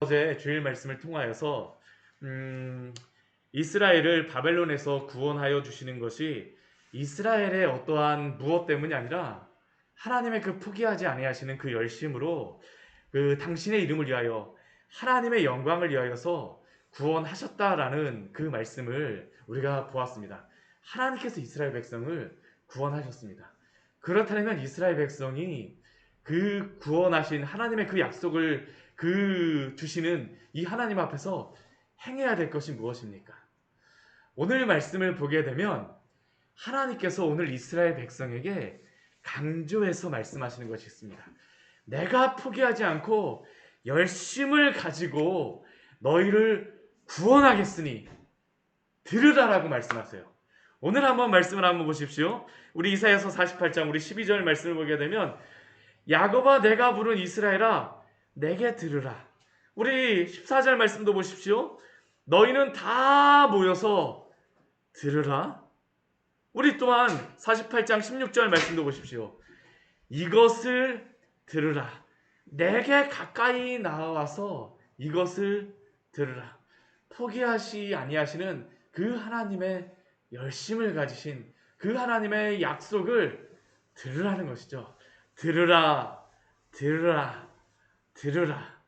어제 주일 말씀을 통하여서 이스라엘을 바벨론에서 구원하여 주시는 것이 이스라엘의 어떠한 무엇 때문이 아니라 하나님의 그 포기하지 아니하시는 그 열심으로 그 당신의 이름을 위하여 하나님의 영광을 위하여서 구원하셨다라는 그 말씀을 우리가 보았습니다. 하나님께서 이스라엘 백성을 구원하셨습니다. 그렇다면 이스라엘 백성이 그 구원하신 하나님의 그 약속을 주시는 이 하나님 앞에서 행해야 될 것이 무엇입니까? 오늘 말씀을 보게 되면 하나님께서 오늘 이스라엘 백성에게 강조해서 말씀하시는 것이 있습니다. 내가 포기하지 않고 열심을 가지고 너희를 구원하겠으니 들으라라고 말씀하세요. 오늘 한번 말씀을 한번 보십시오. 우리 이사야서 48장 우리 12절 말씀을 보게 되면 야곱아 내가 부른 이스라엘아 내게 들으라. 우리 14절 말씀도 보십시오. 너희는 다 모여서 들으라. 우리 또한 48장 16절 말씀도 보십시오. 이것을 들으라. 내게 가까이 나와서 이것을 들으라. 포기하시 아니하시는 그 하나님의 열심을 가지신 그 하나님의 약속을 들으라는 것이죠. 들으라, 들으라, 들으라.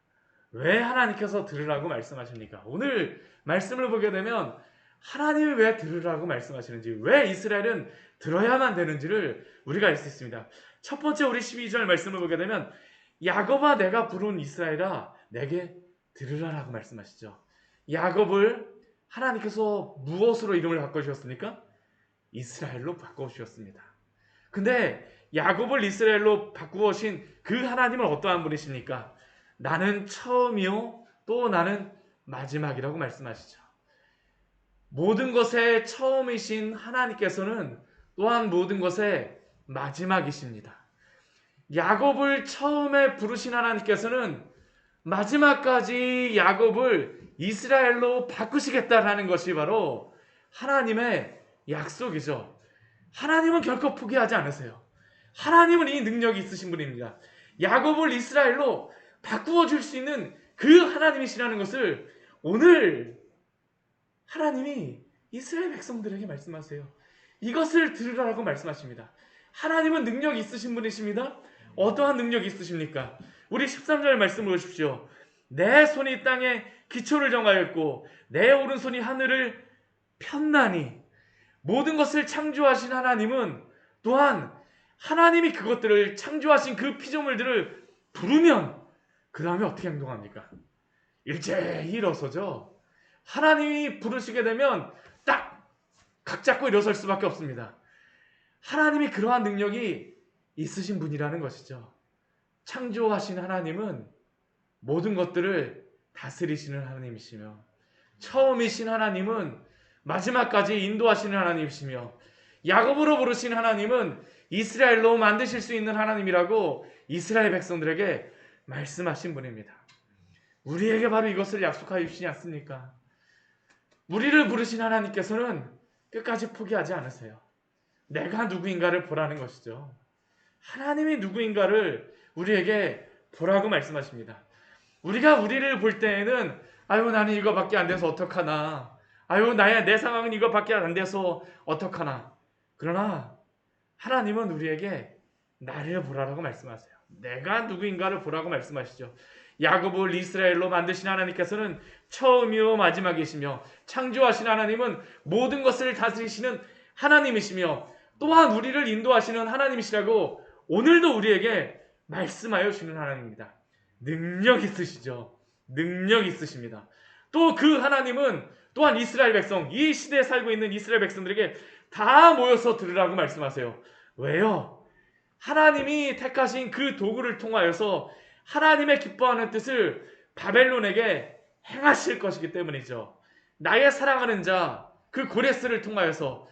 왜 하나님께서 들으라고 말씀하십니까? 오늘 말씀을 보게 되면 하나님이 왜 들으라고 말씀하시는지, 왜 이스라엘은 들어야만 되는지를 우리가 알 수 있습니다. 첫 번째 우리 12절 말씀을 보게 되면 야곱아 내가 부른 이스라엘아 내게 들으라라고 말씀하시죠. 야곱을 하나님께서 무엇으로 이름을 바꿔주셨습니까? 이스라엘로 바꿔주셨습니다. 근데 야곱을 이스라엘로 바꾸신 그 하나님은 어떠한 분이십니까? 나는 처음이요 또 나는 마지막이라고 말씀하시죠. 모든 것의 처음이신 하나님께서는 또한 모든 것의 마지막이십니다. 야곱을 처음에 부르신 하나님께서는 마지막까지 야곱을 이스라엘로 바꾸시겠다라는 것이 바로 하나님의 약속이죠. 하나님은 결코 포기하지 않으세요. 하나님은 이 능력이 있으신 분입니다. 야곱을 이스라엘로 바꾸어 줄 수 있는 그 하나님이시라는 것을 오늘 하나님이 이스라엘 백성들에게 말씀하세요. 이것을 들으라고 말씀하십니다. 하나님은 능력이 있으신 분이십니다. 어떠한 능력이 있으십니까? 우리 13절 말씀을 보십시오. 내 손이 땅에 기초를 정하였고 내 오른손이 하늘을 폈나니. 모든 것을 창조하신 하나님은 또한 하나님이 그것들을 창조하신 그 피조물들을 부르면 그 다음에 어떻게 행동합니까? 일제히 일어서죠. 하나님이 부르시게 되면 딱 각 잡고 일어설 수밖에 없습니다. 하나님이 그러한 능력이 있으신 분이라는 것이죠. 창조하신 하나님은 모든 것들을 다스리시는 하나님이시며 처음이신 하나님은 마지막까지 인도하시는 하나님이시며 야곱으로 부르신 하나님은 이스라엘로 만드실 수 있는 하나님이라고 이스라엘 백성들에게 말씀하신 분입니다. 우리에게 바로 이것을 약속하여 주시지 않습니까? 우리를 부르신 하나님께서는 끝까지 포기하지 않으세요. 내가 누구인가를 보라는 것이죠. 하나님이 누구인가를 우리에게 보라고 말씀하십니다. 우리가 우리를 볼 때에는 아유 나는 이거밖에 안 돼서 어떡하나, 아유 내 상황은 이거밖에 안 돼서 어떡하나. 그러나 하나님은 우리에게 나를 보라라고 말씀하세요. 내가 누구인가를 보라고 말씀하시죠. 야곱을 이스라엘로 만드신 하나님께서는 처음이요 마지막이시며 창조하신 하나님은 모든 것을 다스리시는 하나님이시며 또한 우리를 인도하시는 하나님이시라고 오늘도 우리에게 말씀하여 주시는 하나님입니다. 능력 있으시죠. 능력 있으십니다. 또 그 하나님은 또한 이스라엘 백성, 이 시대에 살고 있는 이스라엘 백성들에게 다 모여서 들으라고 말씀하세요. 왜요? 하나님이 택하신 그 도구를 통하여서 하나님의 기뻐하는 뜻을 바벨론에게 행하실 것이기 때문이죠. 나의 사랑하는 자, 그 고레스를 통하여서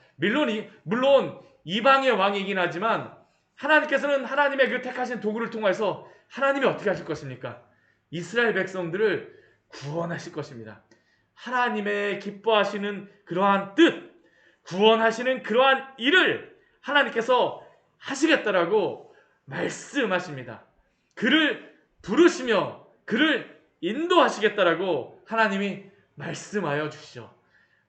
물론 이방의 왕이긴 하지만 하나님께서는 하나님의 그 택하신 도구를 통해서 하나님이 어떻게 하실 것입니까? 이스라엘 백성들을 구원하실 것입니다. 하나님의 기뻐하시는 그러한 뜻, 구원하시는 그러한 일을 하나님께서 하시겠다라고 말씀하십니다. 그를 부르시며 그를 인도하시겠다라고 하나님이 말씀하여 주시죠.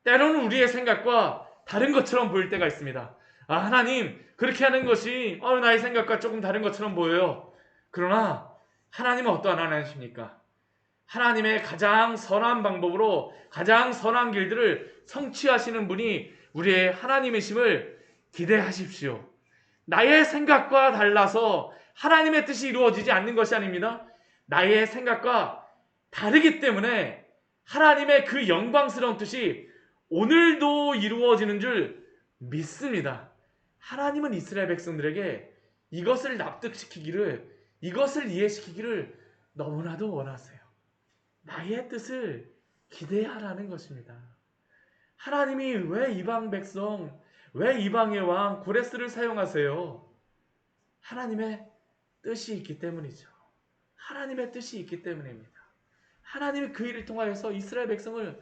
때로는 우리의 생각과 다른 것처럼 보일 때가 있습니다. 아, 하나님, 그렇게 하는 것이 나의 생각과 조금 다른 것처럼 보여요. 그러나 하나님은 어떠한 하나님이십니까? 하나님의 가장 선한 방법으로 가장 선한 길들을 성취하시는 분이 우리의 하나님이심을 기대하십시오. 나의 생각과 달라서 하나님의 뜻이 이루어지지 않는 것이 아닙니다. 나의 생각과 다르기 때문에 하나님의 그 영광스러운 뜻이 오늘도 이루어지는 줄 믿습니다. 하나님은 이스라엘 백성들에게 이것을 납득시키기를, 이것을 이해시키기를 너무나도 원하세요. 나의 뜻을 기대하라는 것입니다. 하나님이 왜 이방 백성, 왜 이방의 왕 고레스를 사용하세요? 하나님의 뜻이 있기 때문이죠. 하나님의 뜻이 있기 때문입니다. 하나님이 그 일을 통하여서 이스라엘 백성을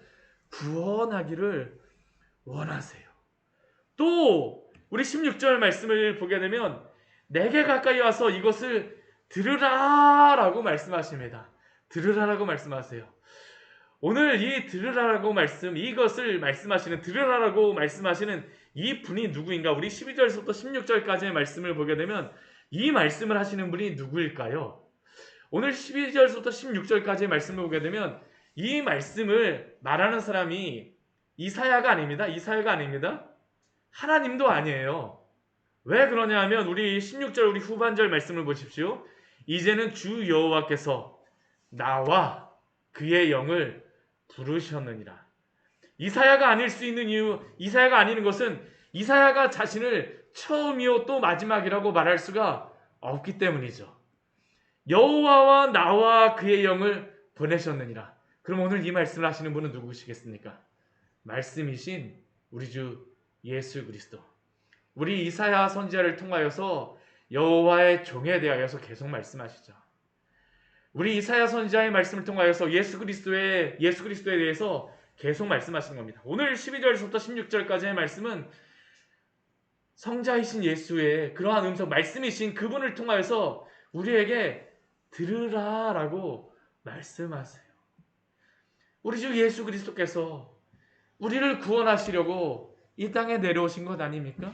구원하기를 원하세요. 또 우리 16절 말씀을 보게 되면 내게 가까이 와서 이것을 들으라라고 말씀하십니다. 들으라라고 말씀하세요. 오늘 이 들으라라고 이것을 말씀하시는, 들으라라고 말씀하시는 이 분이 누구인가? 우리 12절부터 16절까지의 말씀을 보게 되면 이 말씀을 하시는 분이 누구일까요? 오늘 12절부터 16절까지의 말씀을 보게 되면 이 말씀을 말하는 사람이 이사야가 아닙니다. 이사야가 아닙니다. 하나님도 아니에요. 왜 그러냐 하면 우리 16절 우리 후반절 말씀을 보십시오. 이제는 주 여호와께서 나와 그의 영을 부르셨느니라. 이사야가 아닐 수 있는 이유, 이사야가 아니는 것은 이사야가 자신을 처음이요 또 마지막이라고 말할 수가 없기 때문이죠. 여호와와 나와 그의 영을 보내셨느니라. 그럼 오늘 이 말씀을 하시는 분은 누구시겠습니까? 말씀이신 우리 주 예수 그리스도. 우리 이사야 선지자를 통하여서 여호와의 종에 대하여서 계속 말씀하시죠. 우리 이사야 선지자의 말씀을 통하여서 예수 그리스도에 대해서 계속 말씀하시는 겁니다. 오늘 12절부터 16절까지의 말씀은 성자이신 예수의 그러한 음성, 말씀이신 그분을 통하여서 우리에게 들으라라고 말씀하세요. 우리 주 예수 그리스도께서 우리를 구원하시려고 이 땅에 내려오신 것 아닙니까?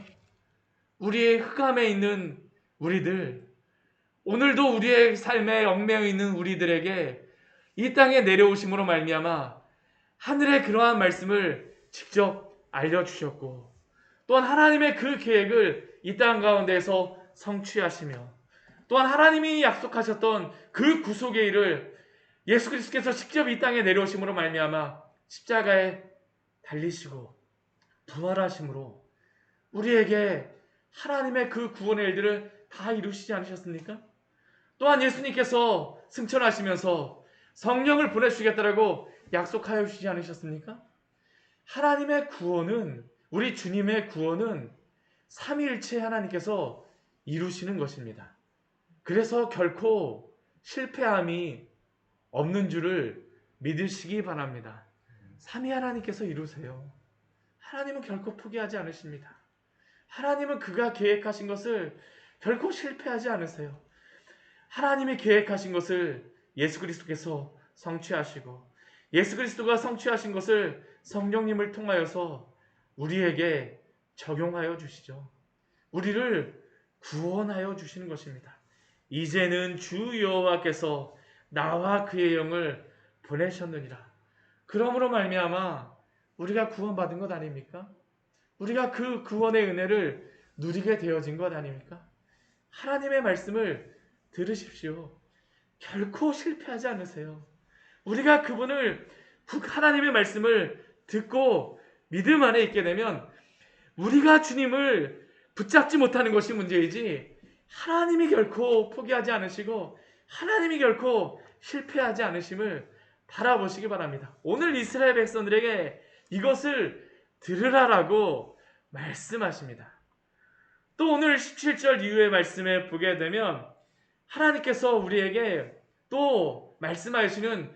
우리의 흑암에 있는 우리들, 오늘도 우리의 삶에 얽매여 있는 우리들에게 이 땅에 내려오심으로 말미암아 하늘의 그러한 말씀을 직접 알려주셨고, 또한 하나님의 그 계획을 이 땅 가운데에서 성취하시며, 또한 하나님이 약속하셨던 그 구속의 일을 예수 그리스도께서 직접 이 땅에 내려오심으로 말미암아 십자가에 달리시고 부활하심으로 우리에게 하나님의 그 구원의 일들을 다 이루시지 않으셨습니까? 또한 예수님께서 승천하시면서 성령을 보내주시겠다라고 약속하여 주시지 않으셨습니까? 하나님의 구원은, 우리 주님의 구원은 삼위일체 하나님께서 이루시는 것입니다. 그래서 결코 실패함이 없는 줄을 믿으시기 바랍니다. 삼위 하나님께서 이루세요. 하나님은 결코 포기하지 않으십니다. 하나님은 그가 계획하신 것을 결코 실패하지 않으세요. 하나님이 계획하신 것을 예수 그리스도께서 성취하시고, 예수 그리스도가 성취하신 것을 성령님을 통하여서 우리에게 적용하여 주시죠. 우리를 구원하여 주시는 것입니다. 이제는 주 여호와께서 나와 그의 영을 보내셨느니라. 그러므로 말미암아 우리가 구원받은 것 아닙니까? 우리가 그 구원의 은혜를 누리게 되어진 것 아닙니까? 하나님의 말씀을 들으십시오. 결코 실패하지 않으세요. 우리가 그분을, 하나님의 말씀을 듣고 믿음 안에 있게 되면 우리가 주님을 붙잡지 못하는 것이 문제이지, 하나님이 결코 포기하지 않으시고 하나님이 결코 실패하지 않으심을 바라보시기 바랍니다. 오늘 이스라엘 백성들에게 이것을 들으라라고 말씀하십니다. 또 오늘 17절 이후의 말씀에 보게 되면 하나님께서 우리에게 또 말씀하시는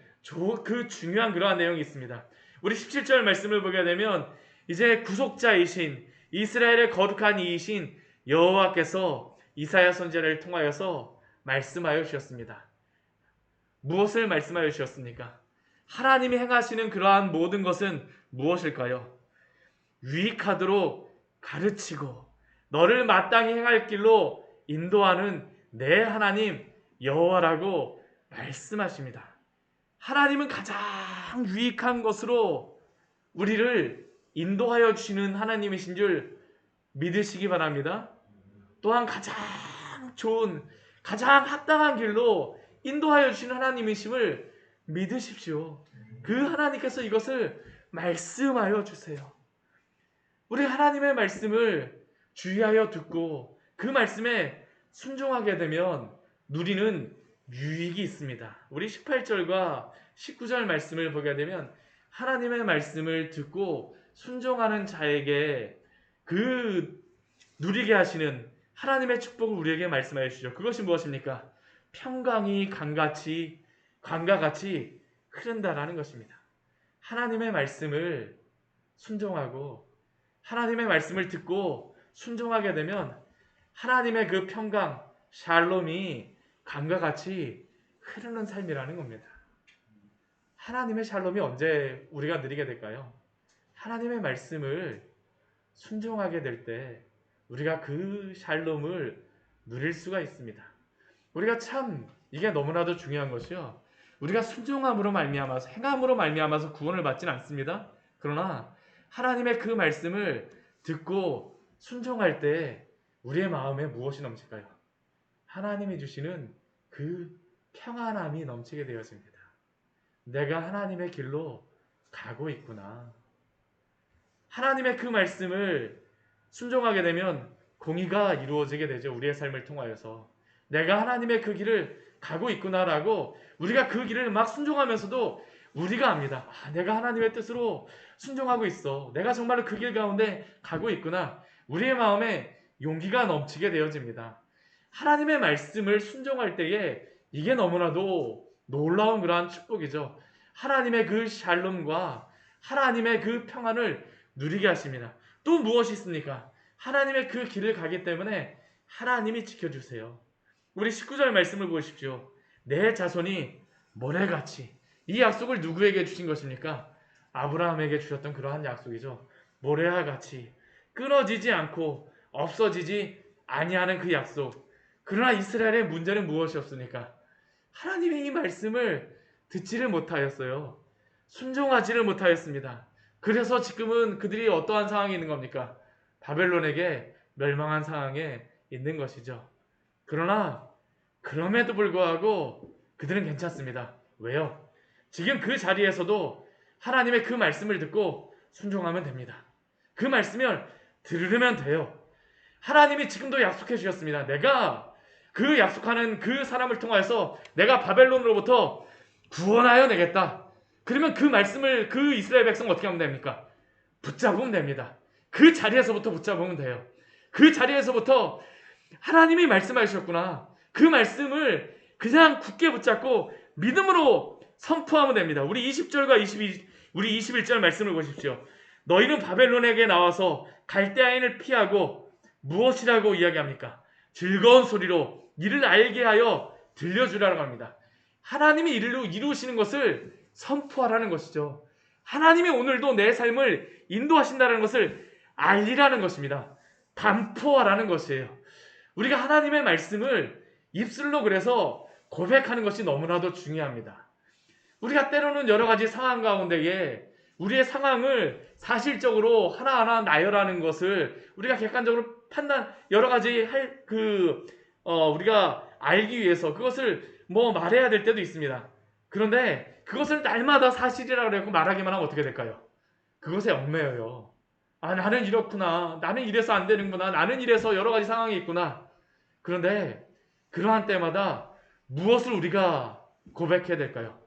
그 중요한 그러한 내용이 있습니다. 우리 17절 말씀을 보게 되면 이제 구속자이신 이스라엘의 거룩한 이이신 여호와께서 이사야 선지자를 통하여서 말씀하여 주셨습니다. 무엇을 말씀하여 주셨습니까? 하나님이 행하시는 그러한 모든 것은 무엇일까요? 유익하도록 가르치고 너를 마땅히 행할 길로 인도하는 내 하나님 여호와라고 말씀하십니다. 하나님은 가장 유익한 것으로 우리를 인도하여 주시는 하나님이신 줄 믿으시기 바랍니다. 또한 가장 좋은, 가장 합당한 길로 인도하여 주시는 하나님이심을 믿으십시오. 그 하나님께서 이것을 말씀하여 주세요. 우리 하나님의 말씀을 주의하여 듣고 그 말씀에 순종하게 되면 누리는 유익이 있습니다. 우리 18절과 19절 말씀을 보게 되면 하나님의 말씀을 듣고 순종하는 자에게 그 누리게 하시는 하나님의 축복을 우리에게 말씀하여 주시죠. 그것이 무엇입니까? 평강이 강과 같이 흐른다라는 것입니다. 하나님의 말씀을 순종하고 하나님의 말씀을 듣고 순종하게 되면 하나님의 그 평강, 샬롬이 강과 같이 흐르는 삶이라는 겁니다. 하나님의 샬롬이 언제 우리가 누리게 될까요? 하나님의 말씀을 순종하게 될 때 우리가 그 샬롬을 누릴 수가 있습니다. 우리가 참 이게 너무나도 중요한 것이요. 우리가 순종함으로 말미암아서 행함으로 말미암아서 구원을 받지는 않습니다. 그러나 하나님의 그 말씀을 듣고 순종할 때 우리의 마음에 무엇이 넘칠까요? 하나님이 주시는 그 평안함이 넘치게 되어집니다. 내가 하나님의 길로 가고 있구나. 하나님의 그 말씀을 순종하게 되면 공의가 이루어지게 되죠. 우리의 삶을 통하여서 내가 하나님의 그 길을 가고 있구나라고 우리가 그 길을 막 순종하면서도 우리가 압니다. 내가 하나님의 뜻으로 순종하고 있어. 내가 정말로 그 길 가운데 가고 있구나. 우리의 마음에 용기가 넘치게 되어집니다. 하나님의 말씀을 순종할 때에 이게 너무나도 놀라운 그러한 축복이죠. 하나님의 그 샬롬과 하나님의 그 평안을 누리게 하십니다. 또 무엇이 있습니까? 하나님의 그 길을 가기 때문에 하나님이 지켜주세요. 우리 19절 말씀을 보십시오. 내 자손이 모래같이, 이 약속을 누구에게 주신 것입니까? 아브라함에게 주셨던 그러한 약속이죠. 모래와 같이 끊어지지 않고 없어지지 아니하는 그 약속. 그러나 이스라엘의 문제는 무엇이었습니까? 하나님의 이 말씀을 듣지를 못하였어요. 순종하지를 못하였습니다. 그래서 지금은 그들이 어떠한 상황에 있는 겁니까? 바벨론에게 멸망한 상황에 있는 것이죠. 그러나 그럼에도 불구하고 그들은 괜찮습니다. 왜요? 지금 그 자리에서도 하나님의 그 말씀을 듣고 순종하면 됩니다. 그 말씀을 들으면 돼요. 하나님이 지금도 약속해 주셨습니다. 내가 그 약속하는 그 사람을 통하여서 내가 바벨론으로부터 구원하여 내겠다. 그러면 그 말씀을 그 이스라엘 백성 어떻게 하면 됩니까? 붙잡으면 됩니다. 그 자리에서부터 붙잡으면 돼요. 그 자리에서부터 하나님이 말씀하셨구나. 그 말씀을 그냥 굳게 붙잡고 믿음으로 선포하면 됩니다. 우리 20절과 21절 말씀을 보십시오. 너희는 바벨론에게 나와서 갈대아인을 피하고 무엇이라고 이야기합니까? 즐거운 소리로 이를 알게 하여 들려주라고 합니다. 하나님이 이루시는 것을 선포하라는 것이죠. 하나님이 오늘도 내 삶을 인도하신다는 것을 알리라는 것입니다. 반포하라는 것이에요. 우리가 하나님의 말씀을 입술로 그래서 고백하는 것이 너무나도 중요합니다. 우리가 때로는 여러 가지 상황 가운데에 우리의 상황을 사실적으로 하나하나 나열하는 것을 우리가 객관적으로 여러 가지 우리가 알기 위해서 그것을 말해야 될 때도 있습니다. 그런데 그것을 날마다 사실이라고 해서 말하기만 하면 어떻게 될까요? 그것에 얽매여요. 나는 이렇구나. 나는 이래서 안 되는구나. 나는 이래서 여러 가지 상황이 있구나. 그런데 그러한 때마다 무엇을 우리가 고백해야 될까요?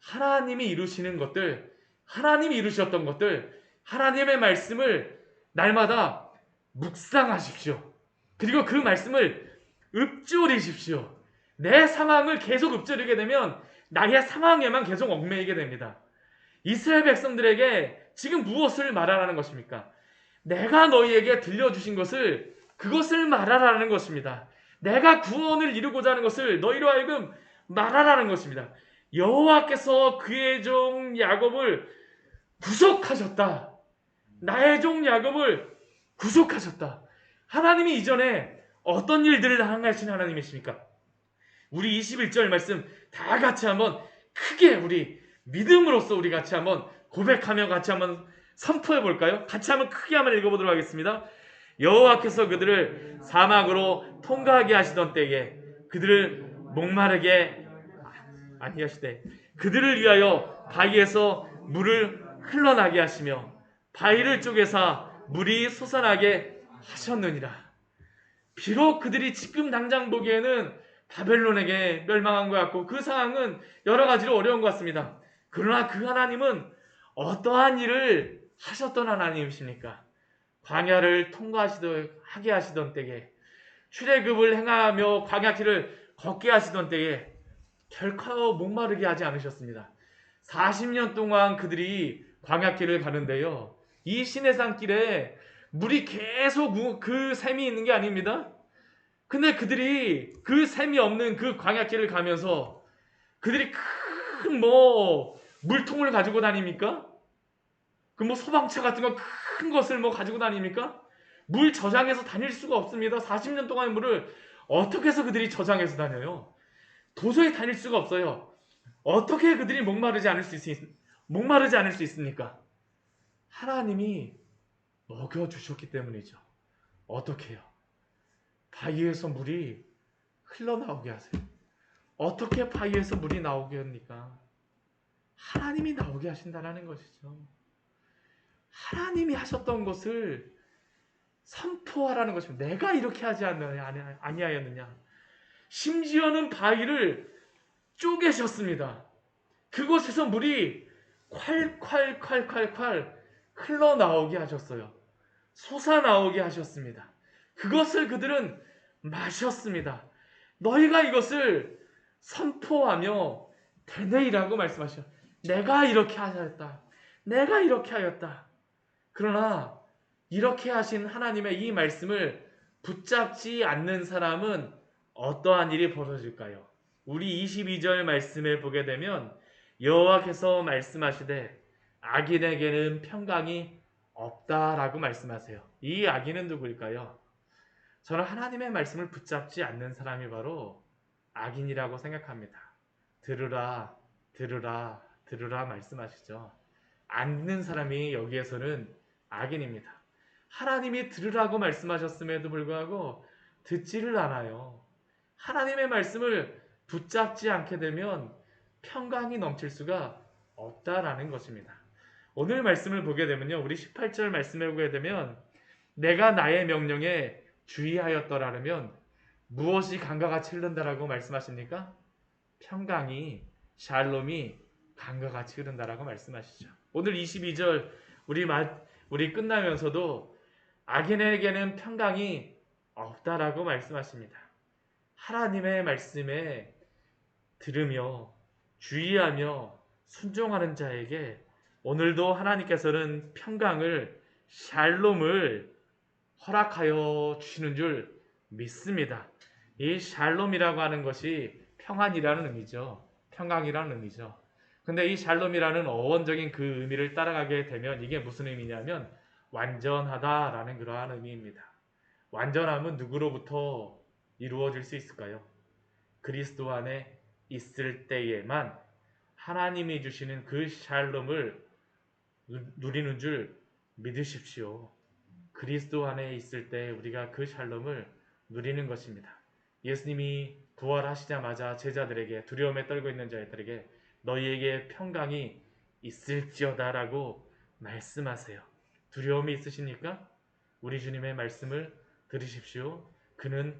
하나님이 이루시는 것들, 하나님이 이루셨던 것들, 하나님의 말씀을 날마다 묵상하십시오. 그리고 그 말씀을 읊조리십시오. 내 상황을 계속 읊조리게 되면 나의 상황에만 계속 얽매이게 됩니다. 이스라엘 백성들에게 지금 무엇을 말하라는 것입니까? 내가 너희에게 들려주신 것을 그것을 말하라는 것입니다. 내가 구원을 이루고자 하는 것을 너희로 하여금 말하라는 것입니다. 여호와께서 그의 종 야곱을 구속하셨다. 나의 종 야곱을 구속하셨다. 하나님이 이전에 어떤 일들을 행하신 하나님이십니까? 우리 21절 말씀 다 같이 한번 크게 우리 믿음으로써 우리 같이 한번 고백하며 같이 한번 선포해 볼까요? 같이 한번 크게 한번 읽어보도록 하겠습니다. 여호와께서 그들을 사막으로 통과하게 하시던 때에 그들을 목마르게 아니하시되 그들을 위하여 바위에서 물을 흘러나게 하시며 바위를 쪼개사 물이 솟아나게 하셨느니라. 비록 그들이 지금 당장 보기에는 바벨론에게 멸망한 것 같고 그 상황은 여러 가지로 어려운 것 같습니다. 그러나 그 하나님은 어떠한 일을 하셨던 하나님이십니까? 광야를 통과하게 하시던 때에 출애굽을 행하며 광야길을 걷게 하시던 때에 결코 목마르게 하지 않으셨습니다. 40년 동안 그들이 광야길을 가는데요. 이 시내산 길에 물이 계속 그 샘이 있는 게 아닙니다. 근데 그들이 그 샘이 없는 그 광야길을 가면서 그들이 큰 물통을 가지고 다닙니까? 그 소방차 같은 거 큰 것을 가지고 다닙니까? 물 저장해서 다닐 수가 없습니다. 40년 동안의 물을 어떻게 해서 그들이 저장해서 다녀요? 도저히 다닐 수가 없어요. 어떻게 그들이 목마르지 않을 수 있습니까? 하나님이 먹여주셨기 때문이죠. 어떻게 해요? 바위에서 물이 흘러나오게 하세요. 어떻게 바위에서 물이 나오게 합니까? 하나님이 나오게 하신다는 것이죠. 하나님이 하셨던 것을 선포하라는 것입니다. 내가 이렇게 하지 아니하였느냐. 심지어는 바위를 쪼개셨습니다. 그곳에서 물이 콸콸콸콸콸 흘러나오게 하셨어요. 솟아나오게 하셨습니다. 그것을 그들은 마셨습니다. 너희가 이것을 선포하며 되뇌이라고 말씀하셔. 내가 이렇게 하였다. 내가 이렇게 하였다. 그러나 이렇게 하신 하나님의 이 말씀을 붙잡지 않는 사람은 어떠한 일이 벌어질까요? 우리 22절 말씀에 보게 되면 여호와께서 말씀하시되 악인에게는 평강이 없다라고 말씀하세요. 이 악인은 누구일까요? 저는 하나님의 말씀을 붙잡지 않는 사람이 바로 악인이라고 생각합니다. 들으라, 들으라, 들으라 말씀하시죠. 안 듣는 사람이 여기에서는 악인입니다. 하나님이 들으라고 말씀하셨음에도 불구하고 듣지를 않아요. 하나님의 말씀을 붙잡지 않게 되면 평강이 넘칠 수가 없다라는 것입니다. 오늘 말씀을 보게 되면요. 우리 18절 말씀에 보게 되면 내가 나의 명령에 주의하였더라면 무엇이 강과 같이 흐른다라고 말씀하십니까? 평강이 샬롬이 강과 같이 흐른다라고 말씀하시죠. 오늘 22절 우리 끝나면서도 악인에게는 평강이 없다라고 말씀하십니다. 하나님의 말씀에 들으며 주의하며 순종하는 자에게 오늘도 하나님께서는 평강을 샬롬을 허락하여 주시는 줄 믿습니다. 이 샬롬이라고 하는 것이 평안이라는 의미죠. 평강이라는 의미죠. 근데 이 샬롬이라는 어원적인 그 의미를 따라가게 되면 이게 무슨 의미냐면 완전하다라는 그러한 의미입니다. 완전함은 누구로부터 이루어질 수 있을까요? 그리스도 안에 있을 때에만 하나님이 주시는 그 샬롬을 누리는 줄 믿으십시오. 그리스도 안에 있을 때 우리가 그 샬롬을 누리는 것입니다. 예수님이 부활하시자마자 제자들에게 두려움에 떨고 있는 자들에게 너희에게 평강이 있을지어다라고 말씀하세요. 두려움이 있으십니까? 우리 주님의 말씀을 들으십시오. 그는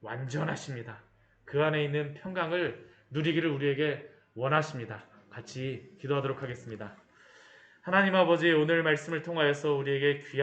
완전하십니다. 그 안에 있는 평강을 누리기를 우리에게 원하십니다. 같이 기도하도록 하겠습니다. 하나님 아버지, 오늘 말씀을 통하여서 우리에게 귀한